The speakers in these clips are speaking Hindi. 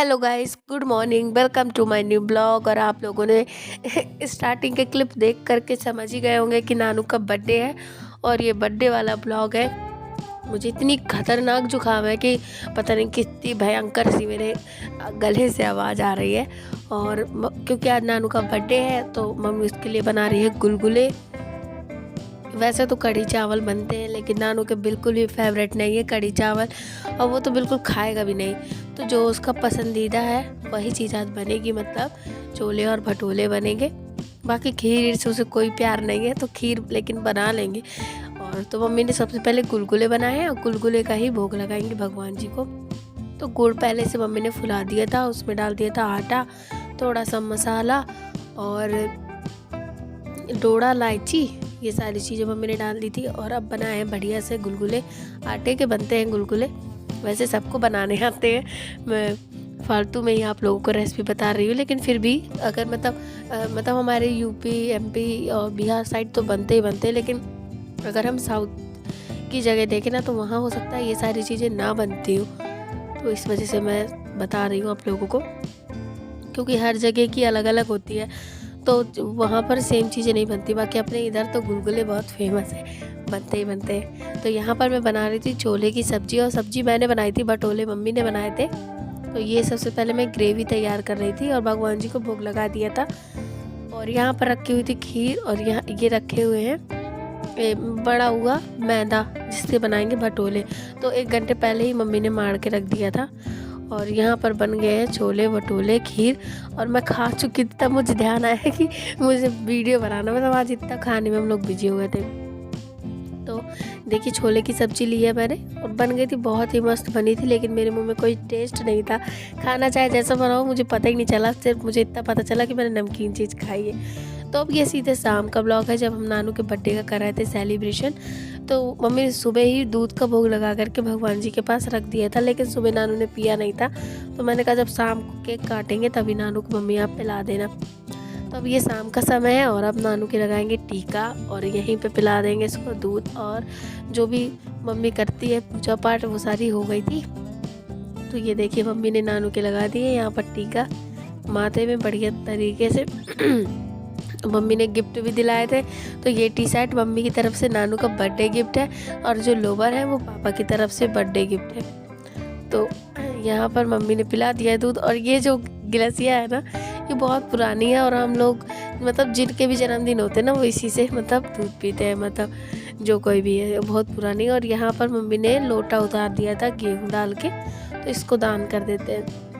Hello guys, good morning, welcome to my new blog. और आप लोगों ने स्टार्टिंग के क्लिप देख करके समझ ही गए होंगे कि नानू का बर्थडे है और ये बर्थडे वाला ब्लॉग है। मुझे इतनी खतरनाक जुकाम है कि पता नहीं कितनी भयंकर सी मेरे गले से आवाज़ आ रही है। और क्योंकि आज नानू का बर्थडे है तो मम्मी उसके लिए बना रही है गुलगुले। वैसे तो कढ़ी चावल बनते हैं लेकिन नानू के बिल्कुल भी फेवरेट नहीं है कढ़ी चावल, और वो तो बिल्कुल खाएगा भी नहीं। तो जो उसका पसंदीदा है वही चीज़ आज बनेगी, मतलब छोले और भटूरे बनेंगे। बाकी खीर से उसे कोई प्यार नहीं है तो खीर लेकिन बना लेंगे। और तो मम्मी ने सबसे पहले गुलगुले बनाए हैं और गुलगुले का ही भोग लगाएंगे भगवान जी को। तो गुड़ पहले से मम्मी ने फुला दिया था, उसमें डाल दिया था आटा, थोड़ा सा मसाला और डोड़ा, इलायची, ये सारी चीज़ें मम्मी ने डाल दी थी। और अब बनाए हैं बढ़िया से गुलगुले। आटे के बनते हैं गुलगुले, वैसे सबको बनाने आते हैं। मैं फालतू में ही आप लोगों को रेसिपी बता रही हूँ, लेकिन फिर भी अगर मतलब हमारे यूपी, एमपी और बिहार साइड तो बनते ही बनते हैं, लेकिन अगर हम साउथ की जगह देखें ना तो वहाँ हो सकता है ये सारी चीज़ें ना बनती हो। तो इस वजह से मैं बता रही हूँ आप लोगों को, क्योंकि हर जगह की अलग अलग होती है तो वहाँ पर सेम चीज़ें नहीं बनती। बाकी अपने इधर तो गुलगुले बहुत फेमस है, बनते ही बनते हैं। तो यहाँ पर मैं बना रही थी छोले की सब्ज़ी, और सब्ज़ी मैंने बनाई थी, भटोले मम्मी ने बनाए थे। तो ये सबसे पहले मैं ग्रेवी तैयार कर रही थी और भगवान जी को भोग लगा दिया था। और यहाँ पर रखी हुई थी खीर, और यहाँ ये रखे हुए हैं बड़ा हुआ मैदा जिससे बनाएंगे भटोले। तो 1 घंटे पहले ही मम्मी ने मार के रख दिया था। और यहाँ पर बन गए हैं छोले भटूरे, खीर, और मैं खा चुकी थी। तब मुझे ध्यान आया कि मुझे वीडियो बनाना, मतलब आज इतना खाने में हम लोग बिजी हो गए थे। तो देखिए छोले की सब्ज़ी ली है मैंने और बन गई थी, बहुत ही मस्त बनी थी, लेकिन मेरे मुंह में कोई टेस्ट नहीं था। खाना चाहे जैसा बनाओ मुझे पता ही नहीं चला, सिर्फ मुझे इतना पता चला कि मैंने नमकीन चीज़ खाई है। तो अब ये सीधे शाम का ब्लॉग है, जब हम नानू के बर्थडे का कर रहे थे सेलिब्रेशन। तो मम्मी ने सुबह ही दूध का भोग लगा करके भगवान जी के पास रख दिया था, लेकिन सुबह नानू ने पिया नहीं था। तो मैंने कहा जब शाम को केक काटेंगे तभी नानू को मम्मी आप पिला देना। तो अब ये शाम का समय है और अब नानू के लगाएंगे टीका और यहीं पे पिला देंगे इसको दूध। और जो भी मम्मी करती है पूजा पाठ वो सारी हो गई थी। तो ये देखिए मम्मी ने नानू के लगा दिए यहाँ पर टीका माथे में बढ़िया तरीके से। मम्मी ने गिफ्ट भी दिलाए थे। तो ये टी शर्ट मम्मी की तरफ से नानू का बर्थडे गिफ्ट है, और जो लोवर है वो पापा की तरफ से बर्थडे गिफ्ट है। तो यहाँ पर मम्मी ने पिला दिया दूध। और ये जो गिलासिया है ना, ये बहुत पुरानी है, और हम लोग मतलब जिनके भी जन्मदिन होते हैं ना वो इसी से मतलब दूध पीते हैं, मतलब जो कोई भी है, बहुत पुरानी है। और यहाँ पर मम्मी ने लोटा उतार दिया था गेहूँ डाल के, तो इसको दान कर देते हैं।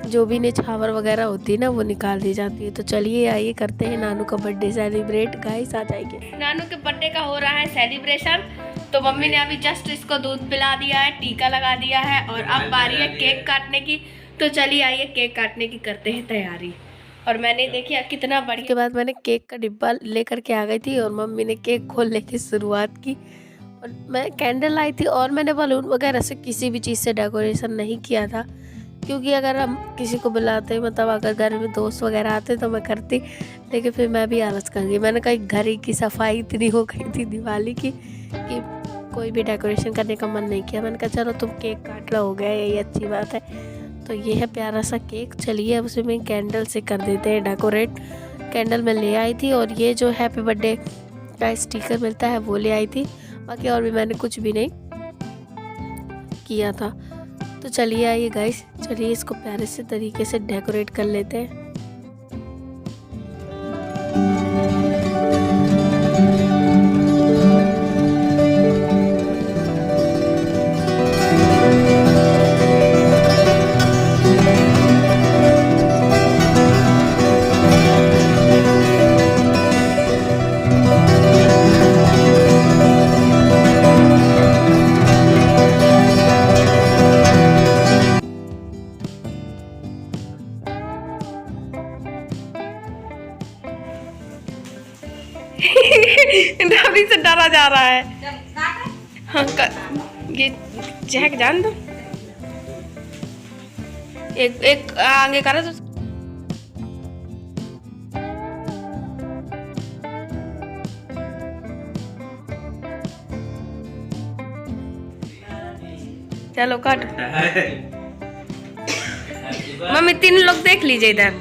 जो भी निछावर वगैरह होती है ना वो निकाल दी जाती है। तो चलिए आइए करते हैं नानू का बर्थडे सेलिब्रेट। गाइस आ जाइए, नानू के बर्थडे का हो रहा है सेलिब्रेशन। तो मम्मी ने अभी जस्ट इसको दूध पिला दिया है, टीका लगा दिया है, और अब बारी है केक काटने की। तो चलिए आइए केक काटने की करते हैं तैयारी। और मैंने देखिए कितना बड़ी के बाद मैंने केक का डिब्बा लेकर के आ गई थी, और मम्मी ने केक खोलने की शुरुआत की। और मैं कैंडल लाई थी, और मैंने बलून वगैरह से किसी भी चीज़ से डेकोरेशन नहीं किया था, क्योंकि अगर हम किसी को बुलाते मतलब अगर घर में दोस्त वगैरह आते तो मैं करती, लेकिन फिर मैं भी आलस कर गई। मैंने कहा घर की सफाई इतनी हो गई थी दिवाली की कि कोई भी डेकोरेशन करने का मन नहीं किया। मैंने कहा चलो तुम केक काट लो, हो गया, यही अच्छी बात है। तो ये है प्यारा सा केक। चलिए अब उसे मैं कैंडल से कर देते हैं डेकोरेट। कैंडल मैं ले आई थी, और ये जो हैप्पी बर्थडे का स्टिकर मिलता है वो ले आई थी। बाकी और भी मैंने कुछ भी नहीं किया था। तो चलिए आइए गाइस, चलिए इसको प्यारे से तरीके से डेकोरेट कर लेते हैं। अभी से डरा जा रहा है। हाँ ये चेक जान दो, एक आगे करा तो चलो काट। मम्मी तीन लोग देख लीजिए इधर।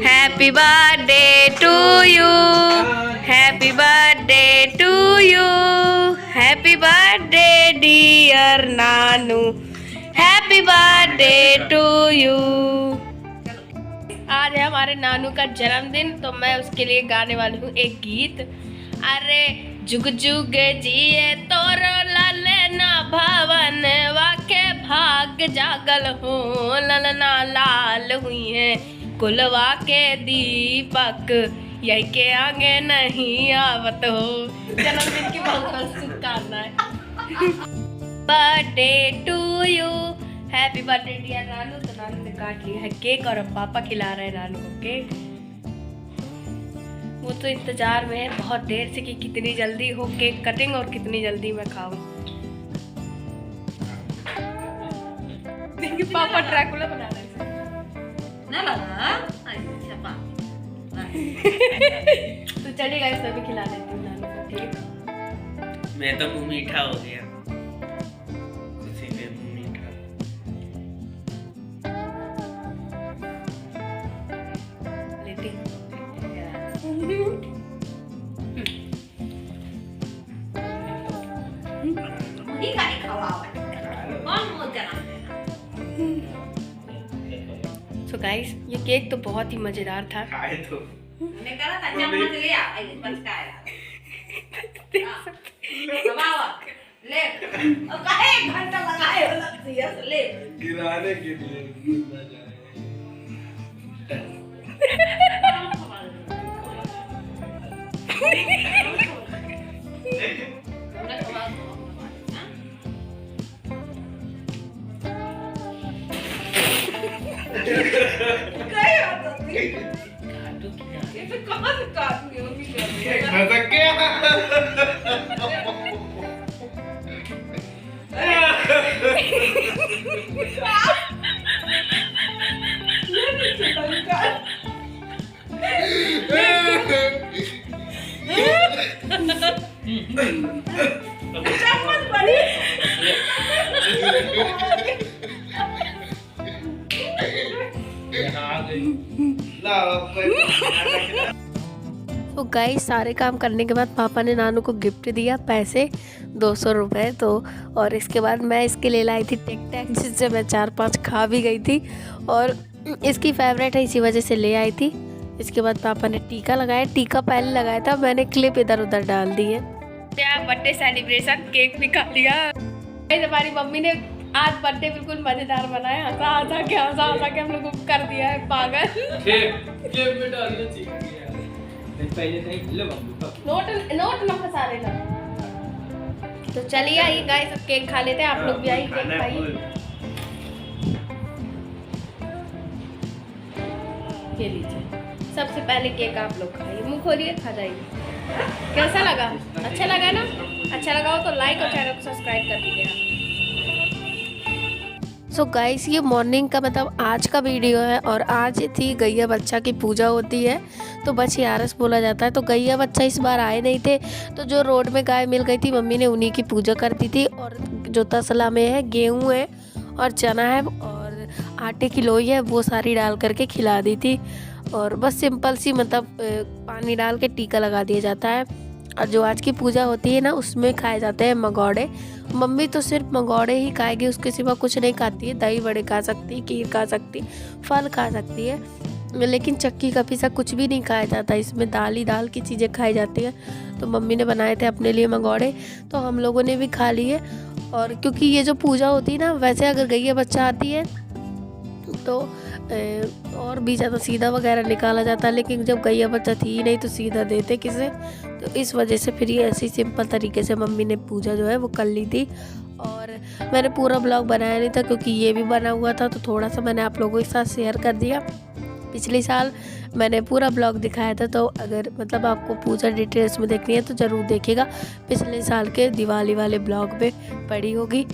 Happy birthday to you, happy birthday to you, happy birthday dear Nanu, happy birthday to you. आज है हमारे नानू का जन्मदिन, तो मैं उसके लिए गाने वाली हूँ एक गीत। अरे जुग जुग जिए तोरो ललना भवन, वाके भाग जागल हो, ललना लाल हुई है कुलवा के दीपक, यही के आगे नहीं आवत हो। जन्मदिन की बहुत शुभकामनाएं। Birthday to you, happy birthday dear नानू। तो नानू ने काट लिया है केक और अब पापा खिला रहे हैं नानू को केक। वो तो इंतजार में है बहुत देर से कि कितनी जल्दी हो केक कटिंग और कितनी जल्दी मैं खाऊं। देखिए पापा ड्रैकुला बना रहे हैं ना बाबा। तो चलिएगा इसे भी खिला देती हूँ नानू को केक। मैं तो मुंह मीठा हो गया। So guys, ये केक तो बहुत ही मजेदार था। गिराने के लिए तो गाइस सारे काम करने के बाद पापा ने नानू को गिफ्ट दिया पैसे 200 रुपये। तो और इसके बाद मैं इसके लिए लाई थी टिक टैक, जिससे मैं 4-5 खा भी गई थी और इसकी फेवरेट है इसी वजह से ले आई थी। इसके बाद पापा ने टीका लगाया, टीका पहले लगाया था, मैंने क्लिप इधर उधर डाल दी है। बर्थडे सेलिब्रेशन केक भी खा लिया। हमारी मम्मी ने आज बर्थडे बिल्कुल मजेदार बनाया, हंसा के हम लोग को कर दिया है पागल। नोट न फंसा लेना। तो चलिए आइए गाइस सब केक खा लेते हैं, आप लोग भी आइए केक खाइए। ये लीजिए, सबसे पहले केक आप लोग खाइए, मुंह खोलिए खा जाइए। कैसा लगा? अच्छा लगा ना? अच्छा लगा हो तो लाइक और चैनल को सब्सक्राइब कर दीजिएगा। सो गाइस ये मॉर्निंग का मतलब आज का वीडियो है और आज थी गैया बच्चा की पूजा होती है, तो बछियारस बोला जाता है। तो गैया बच्चा इस बार आए नहीं थे, तो जो रोड में गाय मिल गई थी मम्मी ने उन्हीं की पूजा कर दी थी। और जो तसला में है गेहूँ है और चना है और आटे की लोई है, वो सारी डाल करके खिला दी थी। और बस सिंपल सी मतलब पानी डाल के टीका लगा दिया जाता है। और जो आज की पूजा होती है ना उसमें खाए जाते हैं मंगौड़े। मम्मी तो सिर्फ मंगौड़े ही खाएगी, उसके सिवा कुछ नहीं खाती है। दही बड़े खा सकती है, खीर खा सकती, फल खा सकती है, लेकिन चक्की का पिसा कुछ भी नहीं खाया जाता। इसमें दाल ही दाल की चीज़ें खाई जाती हैं। तो मम्मी ने बनाए थे अपने लिए मंगौड़े, तो हम लोगों ने भी खा लिए। और क्योंकि ये जो पूजा होती है ना, वैसे अगर गैया बच्चा आती है तो और भी ज़्यादा सीधा वगैरह निकाला जाता है, लेकिन जब गैया बच्चा थी ही नहीं तो सीधा देते किसे। तो इस वजह से फिर ये ऐसी सिंपल तरीके से मम्मी ने पूजा जो है वो कर ली थी। और मैंने पूरा ब्लॉग बनाया नहीं था क्योंकि ये भी बना हुआ था, तो थोड़ा सा मैंने आप लोगों के साथ शेयर कर दिया। पिछले साल मैंने पूरा ब्लॉग दिखाया था, तो अगर मतलब आपको पूजा डिटेल्स में देखनी है तो ज़रूर देखिएगा, पिछले साल के दिवाली वाले ब्लॉग में पड़ी होगी।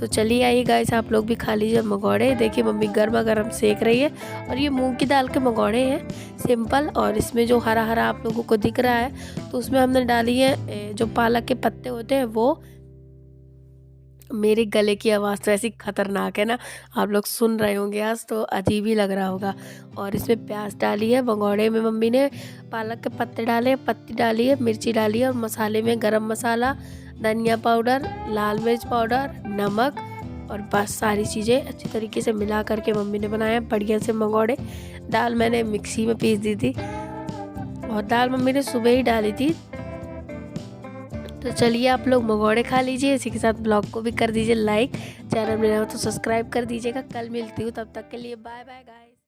तो चलिए आइए गाइस आप लोग भी खा लीजिए मंगौड़े। देखिए मम्मी गर्मा गर्म सेक रही है। और ये मूंग की दाल के मंगौड़े हैं सिंपल। और इसमें जो हरा हरा आप लोगों को दिख रहा है तो उसमें हमने डाली है जो पालक के पत्ते होते हैं वो, मेरे गले की आवाज़ तो ऐसी खतरनाक है ना, आप लोग सुन रहे होंगे आज तो अजीब ही लग रहा होगा। और इसमें प्याज डाली है, भगोड़े में मम्मी ने पालक के पत्ते डाले, पत्ती डाली है, मिर्ची डाली है और मसाले में गरम मसाला, धनिया पाउडर, लाल मिर्च पाउडर, नमक और बस सारी चीज़ें अच्छी तरीके से मिला करके मम्मी ने बनाया बढ़िया से भगोड़े। दाल मैंने मिक्सी में पीस दी थी और दाल मम्मी ने सुबह ही डाली थी। तो चलिए आप लोग भगोड़े खा लीजिए, इसी के साथ ब्लॉग को भी कर दीजिए लाइक, चैनल में नए हो तो सब्सक्राइब कर दीजिएगा। कल मिलती हूँ, तब तक के लिए बाय बाय गाइस।